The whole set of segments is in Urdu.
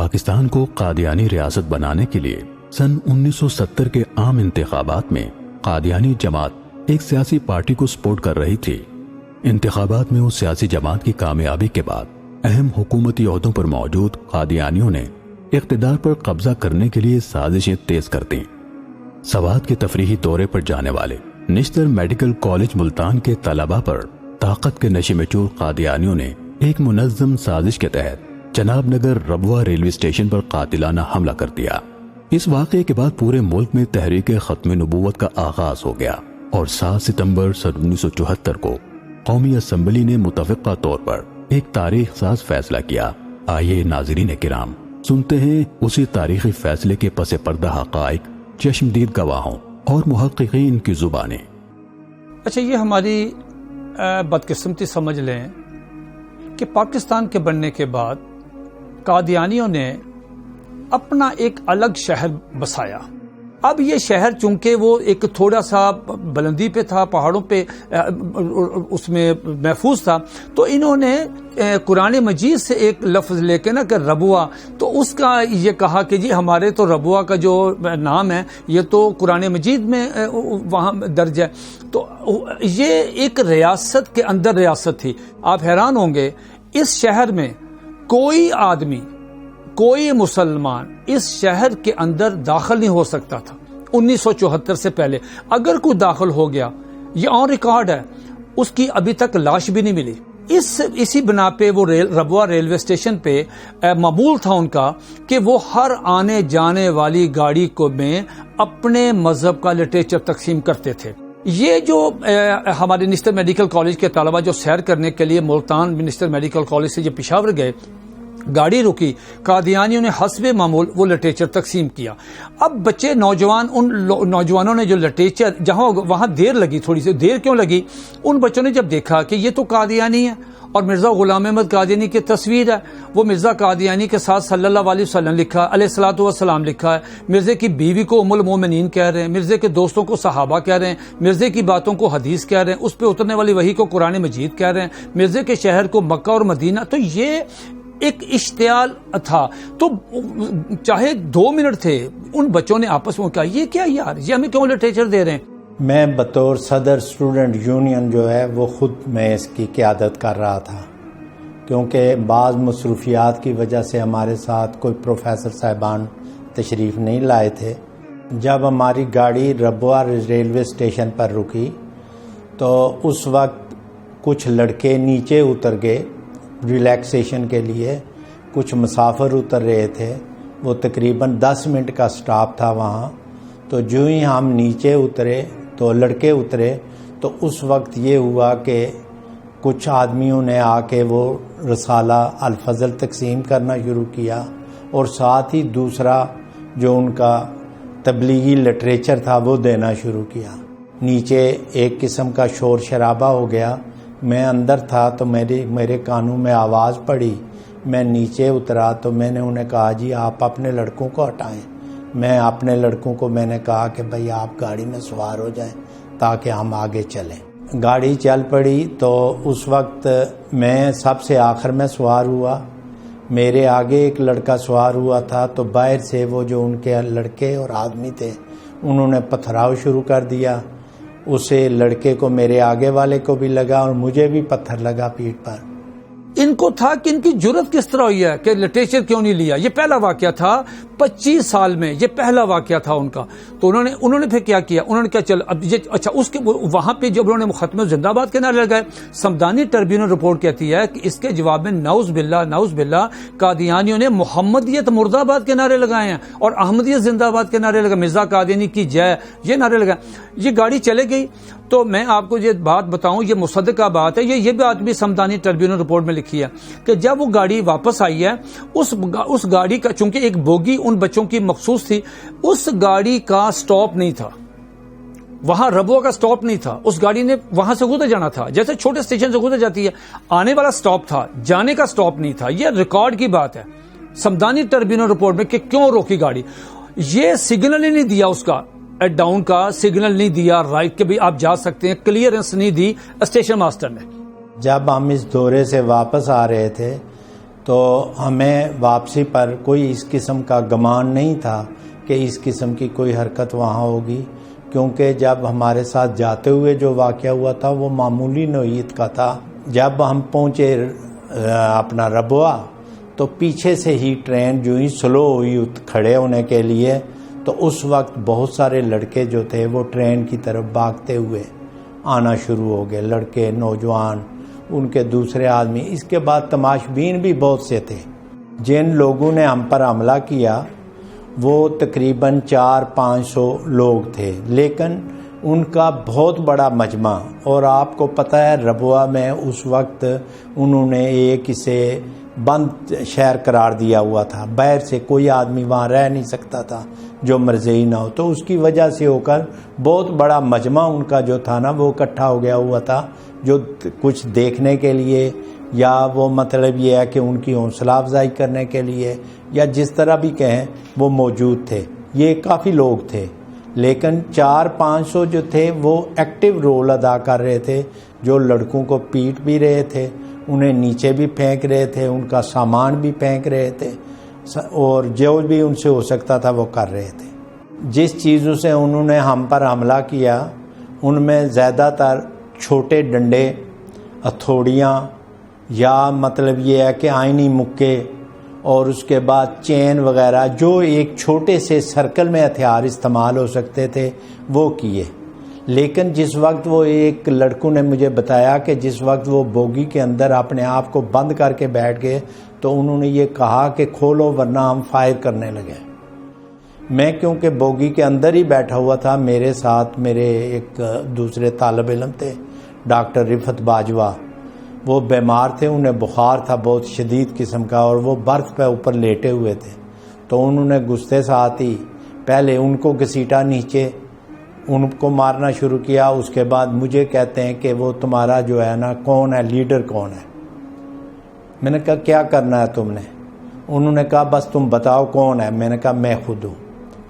پاکستان کو قادیانی ریاست بنانے کے لیے سن 1970 کے عام انتخابات میں قادیانی جماعت ایک سیاسی پارٹی کو سپورٹ کر رہی تھی۔ انتخابات میں اس سیاسی جماعت کی کامیابی کے بعد اہم حکومتی عہدوں پر موجود قادیانیوں نے اقتدار پر قبضہ کرنے کے لیے سازشیں تیز کر دیں۔ سوات کے تفریحی دورے پر جانے والے نشتر میڈیکل کالج ملتان کے طلباء پر طاقت کے نشے میں چور قادیانیوں نے ایک منظم سازش کے تحت جناب نگر ربوہ ریلوے اسٹیشن پر قاتلانہ حملہ کر دیا۔ اس واقعے کے بعد پورے ملک میں تحریک ختم نبوت کا آغاز ہو گیا اور 7 ستمبر سن 1974 کو قومی اسمبلی نے متفقہ طور پر ایک تاریخ ساز فیصلہ کیا۔ آئیے ناظرین کرام سنتے ہیں اسی تاریخی فیصلے کے پس پردہ حقائق چشمدید گواہوں اور محققین کی زبانیں۔ اچھا، یہ ہماری بدقسمتی سمجھ لیں کہ پاکستان کے بننے کے بعد قادیانیوں نے اپنا ایک الگ شہر بسایا۔ اب یہ شہر چونکہ وہ ایک تھوڑا سا بلندی پہ تھا، پہاڑوں پہ اس میں محفوظ تھا، تو انہوں نے قرآن مجید سے ایک لفظ لے کے نا کہ ربوہ، تو اس کا یہ کہا کہ جی ہمارے تو ربوہ کا جو نام ہے یہ تو قرآن مجید میں وہاں درج ہے۔ تو یہ ایک ریاست کے اندر ریاست تھی۔ آپ حیران ہوں گے اس شہر میں کوئی آدمی، کوئی مسلمان اس شہر کے اندر داخل نہیں ہو سکتا تھا 1974 سے پہلے۔ اگر کوئی داخل ہو گیا، یہ آن ریکارڈ ہے، اس کی ابھی تک لاش بھی نہیں ملی۔ اسی بنا پہ وہ ربوہ ریلوے اسٹیشن پہ معمول تھا ان کا کہ وہ ہر آنے جانے والی گاڑی کو میں اپنے مذہب کا لٹریچر تقسیم کرتے تھے۔ یہ جو ہمارے نشتر میڈیکل کالج کے طلبہ جو سیر کرنے کے لیے ملتان نشتر میڈیکل کالج سے جو پشاور گئے، گاڑی رکی، قادیانیوں نے حسب معمول وہ لٹریچر تقسیم کیا۔ اب بچے نوجوان، ان نوجوانوں نے جو لٹریچر جہاں وہاں دیر لگی، تھوڑی سی دیر کیوں لگی، ان بچوں نے جب دیکھا کہ یہ تو قادیانی ہے اور مرزا غلام احمد قادیانی کی تصویر ہے، وہ مرزا قادیانی کے ساتھ صلی اللہ علیہ وسلم لکھا، علیہ الصلوۃ والسلام لکھا ہے، مرزے کی بیوی کو ام المومنین کہہ رہے ہیں، مرزے کے دوستوں کو صحابہ کہہ رہے ہیں، مرزے کی باتوں کو حدیث کہہ رہے ہیں، اس پہ اترنے والی وحی کو قرآن مجید کہہ رہے ہیں، مرزے کے شہر کو مکہ اور مدینہ۔ تو یہ ایک اشتعال تھا۔ تو چاہے 2 منٹ تھے، ان بچوں نے آپس میں کہا یہ کیا یار، یہ ہمیں کیوں لٹریچر دے رہے ہیں۔ میں بطور صدر اسٹوڈنٹ یونین جو ہے وہ خود میں اس کی قیادت کر رہا تھا، کیونکہ بعض مصروفیات کی وجہ سے ہمارے ساتھ کوئی پروفیسر صاحبان تشریف نہیں لائے تھے۔ جب ہماری گاڑی ربوہ ریلوے اسٹیشن پر رکی تو اس وقت کچھ لڑکے نیچے اتر گئے ریلیکسیشن کے لیے، کچھ مسافر اتر رہے تھے، وہ تقریباً 10 منٹ کا سٹاپ تھا وہاں۔ تو جو ہی ہم نیچے اترے تو لڑکے اترے تو اس وقت یہ ہوا کہ کچھ آدمیوں نے آ کے وہ رسالہ الفضل تقسیم کرنا شروع کیا، اور ساتھ ہی دوسرا جو ان کا تبلیغی لٹریچر تھا وہ دینا شروع کیا۔ نیچے ایک قسم کا شور شرابہ ہو گیا۔ میں اندر تھا تو میرے کانوں میں آواز پڑی، میں نیچے اترا تو میں نے انہیں کہا جی آپ اپنے لڑکوں کو ہٹائیں۔ میں اپنے لڑکوں کو میں نے کہا کہ بھائی آپ گاڑی میں سوار ہو جائیں تاکہ ہم آگے چلیں۔ گاڑی چل پڑی تو اس وقت میں سب سے آخر میں سوار ہوا، میرے آگے ایک لڑکا سوار ہوا تھا، تو باہر سے وہ جو ان کے لڑکے اور آدمی تھے انہوں نے پتھراؤ شروع کر دیا۔ اسے لڑکے کو، میرے آگے والے کو بھی لگا اور مجھے بھی پتھر لگا پیٹھ پر۔ ان کو تھا کہ ان کی جرت کس طرح ہوئی ہے کہ لٹریچر کیوں نہیں لیا۔ یہ پہلا واقعہ تھا 25 سال میں، یہ پہلا واقعہ تھا ان کا۔ تو انہوں نے پھر کیا کیا، انہوں نے کیا چل اب یہ اچھا اس کے وہاں پہ جب انہوں نے ختم زندہ باد کے نعرے لگائے، سمدانی ٹربیونل رپورٹ کہتی ہے کہ اس کے جواب میں نعوذ باللہ قادیانیوں نے محمدیت مرد آباد کے نعرے لگائے ہیں اور احمدیت زندہ آباد کے نعرے لگائے، مرزا قادیانی کی جے، یہ نعرے لگائے۔ یہ گاڑی چلے گئی تو میں آپ کو یہ بات بتاؤں، یہ مصدقہ بات ہے، یہ بات بھی سمدانی ٹربیونل رپورٹ میں لکھی ہے کہ جب وہ گاڑی واپس آئی ہے، اس گاڑی کا چونکہ ایک بوگی ان بچوں کی مخصوص تھی، اس گاڑی کا سٹاپ نہیں تھا، وہاں ربوہ کا سٹاپ نہیں تھا، اس گاڑی نے وہاں سے گزر جانا تھا، جیسے چھوٹے اسٹیشن سے گزر جاتی ہے، آنے والا سٹاپ تھا، جانے کا سٹاپ نہیں تھا۔ یہ ریکارڈ کی بات ہے سمدانی ٹربیونل رپورٹ میں کہ کیوں روکی گاڑی۔ یہ سگنل ہی نہیں دیا، اس کا ڈاؤن کا سگنل نہیں دیا، رائٹ کے بھی آپ جا سکتے ہیں، کلیئرنس نہیں دی اسٹیشن ماسٹر نے۔ جب ہم اس دورے سے واپس آ رہے تھے تو ہمیں واپسی پر کوئی اس قسم کا گمان نہیں تھا کہ اس قسم کی کوئی حرکت وہاں ہوگی، کیونکہ جب ہمارے ساتھ جاتے ہوئے جو واقعہ ہوا تھا وہ معمولی نوعیت کا تھا۔ جب ہم پہنچے اپنا ربوہ تو پیچھے سے ہی ٹرین جو ہی سلو ہوئی کھڑے ہونے کے لیے، تو اس وقت بہت سارے لڑکے جو تھے وہ ٹرین کی طرف بھاگتے ہوئے آنا شروع ہو گئے، لڑکے، نوجوان، ان کے دوسرے آدمی۔ اس کے بعد تماشبین بھی بہت سے تھے۔ جن لوگوں نے ہم پر حملہ کیا وہ تقریباً 400-500 لوگ تھے، لیکن ان کا بہت بڑا مجمع، اور آپ کو پتہ ہے ربوہ میں اس وقت انہوں نے ایک اسے بند شہر قرار دیا ہوا تھا، باہر سے کوئی آدمی وہاں رہ نہیں سکتا تھا جو مرضی نہ ہو، تو اس کی وجہ سے ہو کر بہت بڑا مجمع ان کا جو تھا نا وہ اکٹھا ہو گیا ہوا تھا، جو کچھ دیکھنے کے لیے یا وہ مطلب یہ ہے کہ ان کی حوصلہ افزائی کرنے کے لیے یا جس طرح بھی کہیں وہ موجود تھے۔ یہ کافی لوگ تھے، لیکن 400-500 جو تھے وہ ایکٹیو رول ادا کر رہے تھے، جو لڑکوں کو پیٹ بھی رہے تھے، انہیں نیچے بھی پھینک رہے تھے، ان کا سامان بھی پھینک رہے تھے، اور جو بھی ان سے ہو سکتا تھا وہ کر رہے تھے۔ جس چیزوں سے انہوں نے ہم پر حملہ کیا ان میں زیادہ تر چھوٹے ڈنڈے، ہتھوڑیاں، یا مطلب یہ ہے کہ آئینی مکے، اور اس کے بعد چین وغیرہ، جو ایک چھوٹے سے سرکل میں ہتھیار استعمال ہو سکتے تھے وہ کیے۔ لیکن جس وقت وہ ایک لڑکوں نے مجھے بتایا کہ جس وقت وہ بوگی کے اندر اپنے آپ کو بند کر کے بیٹھ گئے تو انہوں نے یہ کہا کہ کھولو ورنہ ہم فائر کرنے لگے۔ میں کیونکہ بوگی کے اندر ہی بیٹھا ہوا تھا، میرے ساتھ میرے ایک دوسرے طالب علم تھے، ڈاکٹر رفت باجوہ، وہ بیمار تھے، انہیں بخار تھا بہت شدید قسم کا، اور وہ برف پہ اوپر لیٹے ہوئے تھے، تو انہوں نے غصے ساتھ ہی پہلے ان کو گھسیٹا نیچے، ان کو مارنا شروع کیا۔ اس کے بعد مجھے کہتے ہیں کہ وہ تمہارا جو ہے نا کون ہے، لیڈر کون ہے؟ میں نے کہا کیا کرنا ہے تم نے؟ انہوں نے کہا بس تم بتاؤ کون ہے۔ میں نے کہا میں خود ہوں۔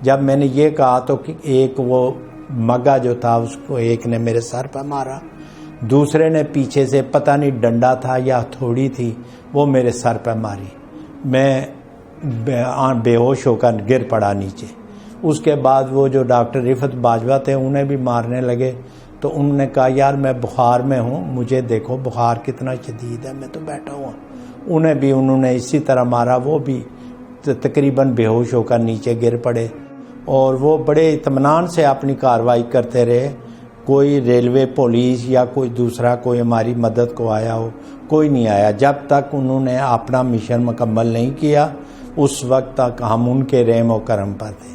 جب میں نے یہ کہا تو ایک وہ مگا جو تھا اس کو ایک نے میرے سر پہ مارا، دوسرے نے پیچھے سے پتہ نہیں ڈنڈا تھا یا تھوڑی تھی وہ میرے سر پہ ماری، میں بے ہوش ہو کر گر پڑا نیچے۔ اس کے بعد وہ جو ڈاکٹر رفت باجوہ تھے انہیں بھی مارنے لگے، تو انہوں نے کہا یار میں بخار میں ہوں، مجھے دیکھو بخار کتنا شدید ہے، میں تو بیٹھا ہوا۔ انہوں نے اسی طرح مارا، وہ بھی تقریباً بے ہوش ہو کر نیچے گر پڑے، اور وہ بڑے اطمینان سے اپنی کارروائی کرتے رہے۔ کوئی ریلوے پولیس یا کوئی دوسرا کوئی ہماری مدد کو آیا ہو، کوئی نہیں آیا۔ جب تک انہوں نے اپنا مشن مکمل نہیں کیا اس وقت تک ہم ان کے رحم و کرم پر تھے۔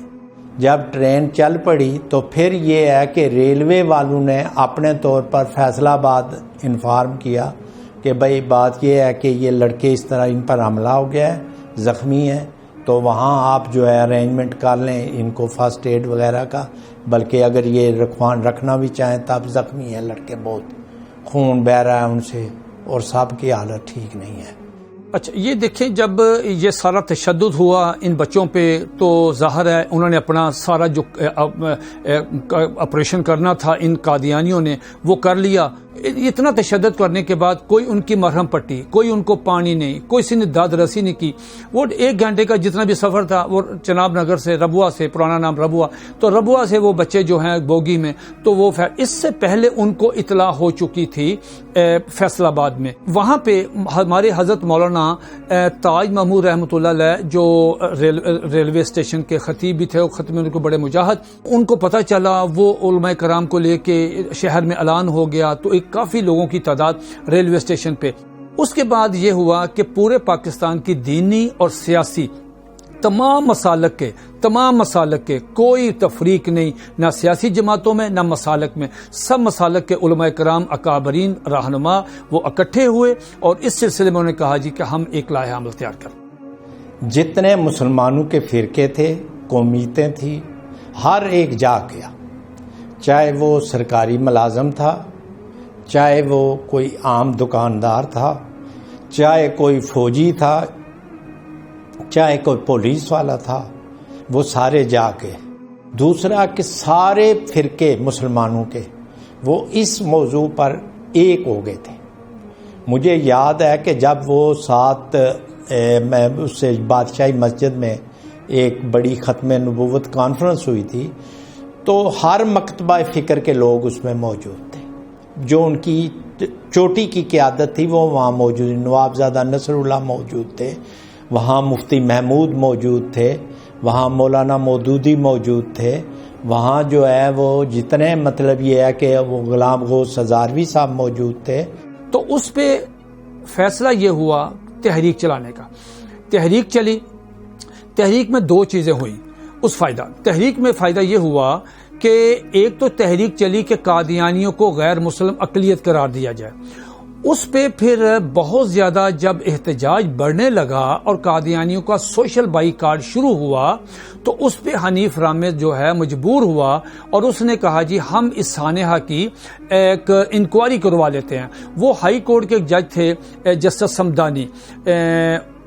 جب ٹرین چل پڑی تو پھر یہ ہے کہ ریلوے والوں نے اپنے طور پر فیصلہ آباد انفارم کیا کہ بھائی بات یہ ہے کہ یہ لڑکے اس طرح ان پر حملہ ہو گیا ہے، زخمی ہیں، تو وہاں آپ جو ہے ارینجمنٹ کر لیں ان کو فرسٹ ایڈ وغیرہ کا، بلکہ اگر یہ رکھنا بھی چاہیں تب زخمی ہیں لڑکے، بہت خون بہہ رہا ہے ان سے، اور سب کی حالت ٹھیک نہیں ہے۔ اچھا یہ دیکھیں، جب یہ سارا تشدد ہوا ان بچوں پہ تو ظاہر ہے انہوں نے اپنا سارا جو آپریشن کرنا تھا ان قادیانیوں نے وہ کر لیا۔ اتنا تشدد کرنے کے بعد کوئی ان کی مرہم پٹی، کوئی ان کو پانی نہیں، کوئی سی نے داد رسی نہیں کی۔ وہ 1 گھنٹے کا جتنا بھی سفر تھا وہ چناب نگر سے، ربوہ سے، پرانا نام ربوہ، تو ربوہ سے وہ بچے جو ہیں بوگی میں، تو وہ اس سے پہلے ان کو اطلاع ہو چکی تھی فیصل آباد میں۔ وہاں پہ ہمارے حضرت مولانا تاج محمود رحمۃ اللہ علیہ جو ریلوے اسٹیشن کے خطیب بھی تھے، وہ خطیب میں ان کو بڑے مجاہد، ان کو پتہ چلا، وہ علماء کرام کو لے کے شہر میں اعلان ہو گیا، تو کافی لوگوں کی تعداد ریلوے اسٹیشن پہ۔ اس کے بعد یہ ہوا کہ پورے پاکستان کی دینی اور سیاسی تمام مسالک کے کوئی تفریق نہیں، نہ سیاسی جماعتوں میں نہ مسالک میں، سب مسالک کے علماء کرام اکابرین رہنما وہ اکٹھے ہوئے، اور اس سلسلے میں انہوں نے کہا جی کہ ہم ایک لائحہ عمل تیار کریں۔ جتنے مسلمانوں کے فرقے تھے، قومیتیں تھیں، ہر ایک جا گیا، چاہے وہ سرکاری ملازم تھا، چاہے وہ کوئی عام دکاندار تھا، چاہے کوئی فوجی تھا، چاہے کوئی پولیس والا تھا، وہ سارے جا کے۔ دوسرا کہ سارے فرقے مسلمانوں کے وہ اس موضوع پر ایک ہو گئے تھے۔ مجھے یاد ہے کہ جب وہ 7 میں اس سے بادشاہی مسجد میں ایک بڑی ختم نبوت کانفرنس ہوئی تھی، تو ہر مکتبہ فکر کے لوگ اس میں موجود تھے، جو ان کی چوٹی کی قیادت تھی وہ وہاں موجود، نوابزادہ نصر اللہ موجود تھے، وہاں مفتی محمود موجود تھے، وہاں مولانا مودودی موجود تھے، وہاں جو ہے وہ جتنے مطلب یہ ہے کہ وہ غلام غوث ہزاروی صاحب موجود تھے۔ تو اس پہ فیصلہ یہ ہوا تحریک چلانے کا۔ تحریک چلی، تحریک میں دو چیزیں ہوئیں اس فائدہ۔ تحریک میں فائدہ یہ ہوا کہ ایک تو تحریک چلی کہ قادیانیوں کو غیر مسلم اقلیت قرار دیا جائے، اس پہ پھر بہت زیادہ جب احتجاج بڑھنے لگا اور قادیانیوں کا سوشل بائیکاٹ شروع ہوا تو اس پہ حنیف رامز جو ہے مجبور ہوا اور اس نے کہا جی ہم اس سانحہ کی ایک انکوائری کروا لیتے ہیں۔ وہ ہائی کورٹ کے جج تھے جسٹس سمدانی،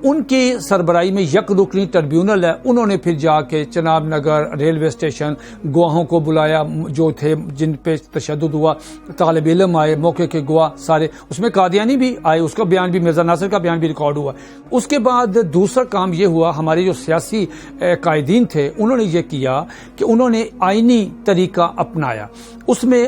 ان کی سربراہی میں یک رکنی ٹربیونل ہے، انہوں نے پھر جا کے چناب نگر ریلوے اسٹیشن گواہوں کو بلایا جو تھے جن پہ تشدد ہوا، طالب علم آئے، موقع کے گواہ سارے، اس میں قادیانی بھی آئے، اس کا بیان بھی مرزا ناصر کا بیان بھی ریکارڈ ہوا۔ اس کے بعد دوسرا کام یہ ہوا، ہمارے جو سیاسی قائدین تھے انہوں نے یہ کیا کہ انہوں نے آئینی طریقہ اپنایا، اس میں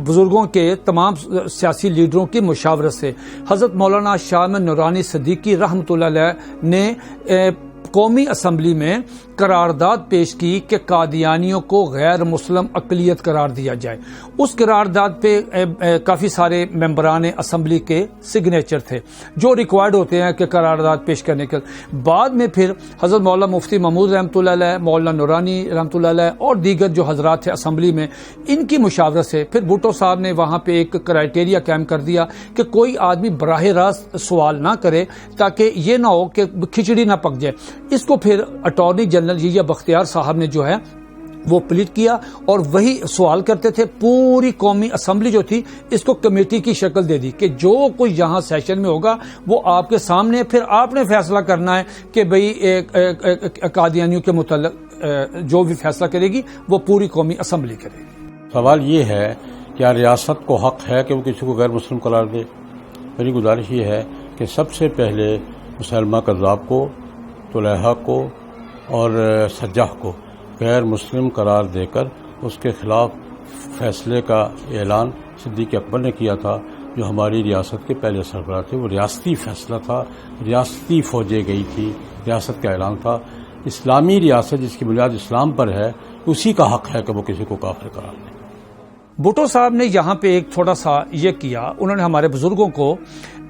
بزرگوں کے تمام سیاسی لیڈروں کی مشاورت سے حضرت مولانا شاہ نورانی صدیقی رحمۃ اللہ علیہ نے قومی اسمبلی میں قرارداد پیش کی کہ قادیانیوں کو غیر مسلم اقلیت قرار دیا جائے۔ اس قرارداد پہ کافی سارے ممبران اسمبلی کے سگنیچر تھے جو ریکوائرڈ ہوتے ہیں کہ قرارداد پیش کرنے کے بعد میں پھر حضرت مولانا مفتی محمود رحمۃ اللہ علیہ، مولانا نورانی رحمۃ اللہ علیہ اور دیگر جو حضرات تھے اسمبلی میں، ان کی مشاورت سے پھر بھٹو صاحب نے وہاں پہ ایک کرائیٹیریا قائم کر دیا کہ کوئی آدمی براہ راست سوال نہ کرے تاکہ یہ نہ ہو کہ کھچڑی نہ پک جائے۔ اس کو پھر اٹارنی جنرل یا بختیار صاحب نے جو ہے وہ پلیٹ کیا اور وہی سوال کرتے تھے۔ پوری قومی اسمبلی جو تھی اس کو کمیٹی کی شکل دے دی کہ جو کوئی یہاں سیشن میں ہوگا وہ آپ کے سامنے، پھر آپ نے فیصلہ کرنا ہے کہ بھئی قادیانیوں کے متعلق جو بھی فیصلہ کرے گی وہ پوری قومی اسمبلی کرے گی۔ سوال یہ ہے کیا ریاست کو حق ہے کہ وہ کسی کو غیر مسلم قرار دے؟ میری گزارش یہ ہے کہ سب سے پہلے مسلمہ کذاب کو، طلحہ کو اور سجاح کو غیر مسلم قرار دے کر اس کے خلاف فیصلے کا اعلان صدیق اکبر نے کیا تھا، جو ہماری ریاست کے پہلے سربراہ تھے۔ وہ ریاستی فیصلہ تھا، ریاستی فوجیں گئی تھی، ریاست کا اعلان تھا۔ اسلامی ریاست جس کی بنیاد اسلام پر ہے، اسی کا حق ہے کہ وہ کسی کو کافر قرار دے۔ بھٹو صاحب نے یہاں پہ ایک تھوڑا سا یہ کیا، انہوں نے ہمارے بزرگوں کو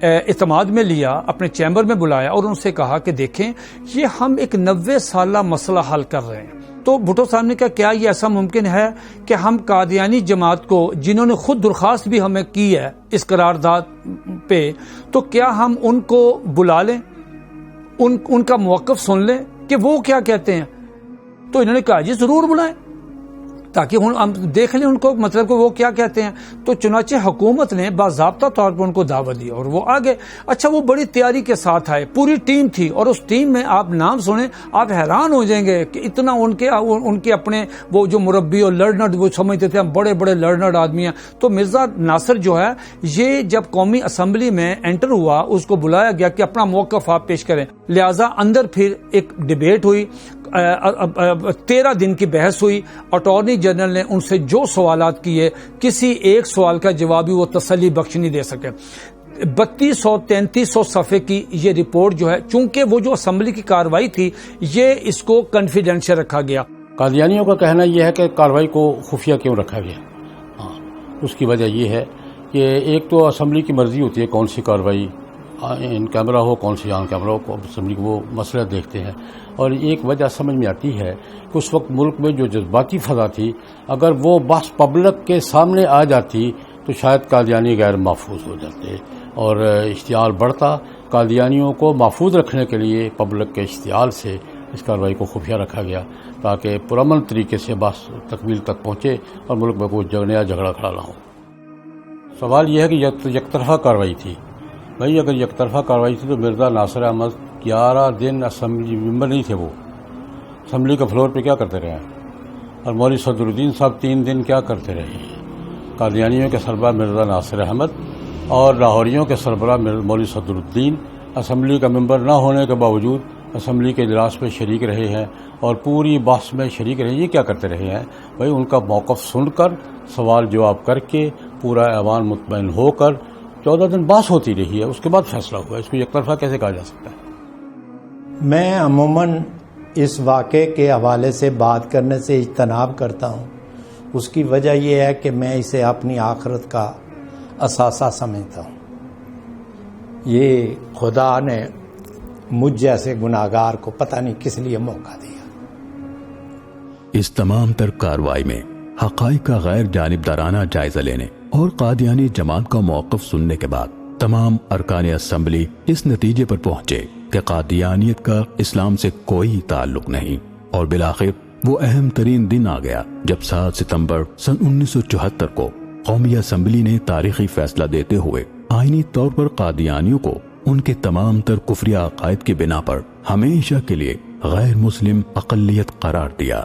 اعتماد میں لیا، اپنے چیمبر میں بلایا اور ان سے کہا کہ دیکھیں یہ ہم ایک 90 سالہ مسئلہ حل کر رہے ہیں۔ تو بھٹو صاحب نے کہا کیا یہ ایسا ممکن ہے کہ ہم قادیانی جماعت کو، جنہوں نے خود درخواست بھی ہمیں کی ہے اس قرارداد پہ، تو کیا ہم ان کو بلا لیں، ان کا موقف سن لیں کہ وہ کیا کہتے ہیں؟ تو انہوں نے کہا جی ضرور بلائیں تاکہ ہم دیکھ لیں ان کو، مطلب کہ وہ کیا کہتے ہیں۔ تو چنانچہ حکومت نے باضابطہ طور پر ان کو دعوت دی اور وہ آگے۔ اچھا وہ بڑی تیاری کے ساتھ آئے، پوری ٹیم تھی، اور اس ٹیم میں آپ نام سنیں آپ حیران ہو جائیں گے کہ اتنا ان کے اپنے وہ جو مربی اور لرنرڈ وہ سمجھتے تھے ہم بڑے بڑے لرنرڈ آدمی ہیں۔ تو مرزا ناصر جو ہے یہ جب قومی اسمبلی میں انٹر ہوا اس کو بلایا گیا کہ اپنا موقف آپ پیش کریں، لہذا اندر پھر ایک ڈیبیٹ ہوئی، 13 دن کی بحث ہوئی۔ اٹارنی جنرل نے ان سے جو سوالات کیے کسی ایک سوال کا جواب بھی وہ تسلی بخش نہیں دے سکے۔ 3200-3300 صفحے کی یہ رپورٹ جو ہے، چونکہ وہ جو اسمبلی کی کارروائی تھی یہ اس کو کنفیڈینشیل رکھا گیا۔ قادیانیوں کا کہنا یہ ہے کہ کارروائی کو خفیہ کیوں رکھا گیا؟ اس کی وجہ یہ ہے کہ ایک تو اسمبلی کی مرضی ہوتی ہے کون سی کارروائی ان کیمرہ ہو، کون سی آن کیمرہ ہو، اسمبلی کو وہ مسئلہ دیکھتے ہیں۔ اور ایک وجہ سمجھ میں آتی ہے کہ اس وقت ملک میں جو جذباتی فضا تھی، اگر وہ بحث پبلک کے سامنے آ جاتی تو شاید قادیانی غیر محفوظ ہو جاتے اور اشتعال بڑھتا۔ قادیانیوں کو محفوظ رکھنے کے لیے پبلک کے اشتعال سے اس کارروائی کو خفیہ رکھا گیا تاکہ پرامن طریقے سے بحث تکمیل تک پہنچے اور ملک میں کوئی نیا جھگڑا کھڑا نہ ہو۔ سوال یہ ہے کہ یک طرفہ کارروائی تھی۔ بھائی اگر یک طرفہ کارروائی تھی تو مرزا ناصر احمد 11 دن اسمبلی ممبر نہیں تھے، وہ اسمبلی کے فلور پہ کیا کرتے رہے، اور مولوی صدر الدین صاحب 3 دن کیا کرتے رہے۔ قادیانیوں کے سربراہ مرزا ناصر احمد اور لاہوریوں کے سربراہ مولوی صدر الدین اسمبلی کا ممبر نہ ہونے کے باوجود اسمبلی کے اجلاس میں شریک رہے ہیں اور پوری بحث میں شریک رہے ہیں. یہ کیا کرتے رہے ہیں بھائی؟ ان کا موقف سن کر سوال جواب کر کے پورا ایوان مطمئن ہو کر 14 دن بحث ہوتی رہی ہے، اس کے بعد فیصلہ ہوا. اس کو یک طرفہ کیسے کہا جا سکتا ہے؟ میں عموماً اس واقعے کے حوالے سے بات کرنے سے اجتناب کرتا ہوں. اس کی وجہ یہ ہے کہ میں اسے اپنی آخرت کا اثاثہ سمجھتا ہوں. یہ خدا نے مجھ جیسے گناہگار کو پتہ نہیں کس لیے موقع دیا. اس تمام تر کارروائی میں حقائق کا غیر جانبدارانہ جائزہ لینے اور قادیانی جماعت کا موقف سننے کے بعد تمام ارکان اسمبلی اس نتیجے پر پہنچے کہ قادیانیت کا اسلام سے کوئی تعلق نہیں. اور بالآخر وہ اہم ترین دن آ گیا جب 7 ستمبر سن 1974 کو قومی اسمبلی نے تاریخی فیصلہ دیتے ہوئے آئینی طور پر قادیانیوں کو ان کے تمام تر کفری عقائد کی بنا پر ہمیشہ کے لیے غیر مسلم اقلیت قرار دیا.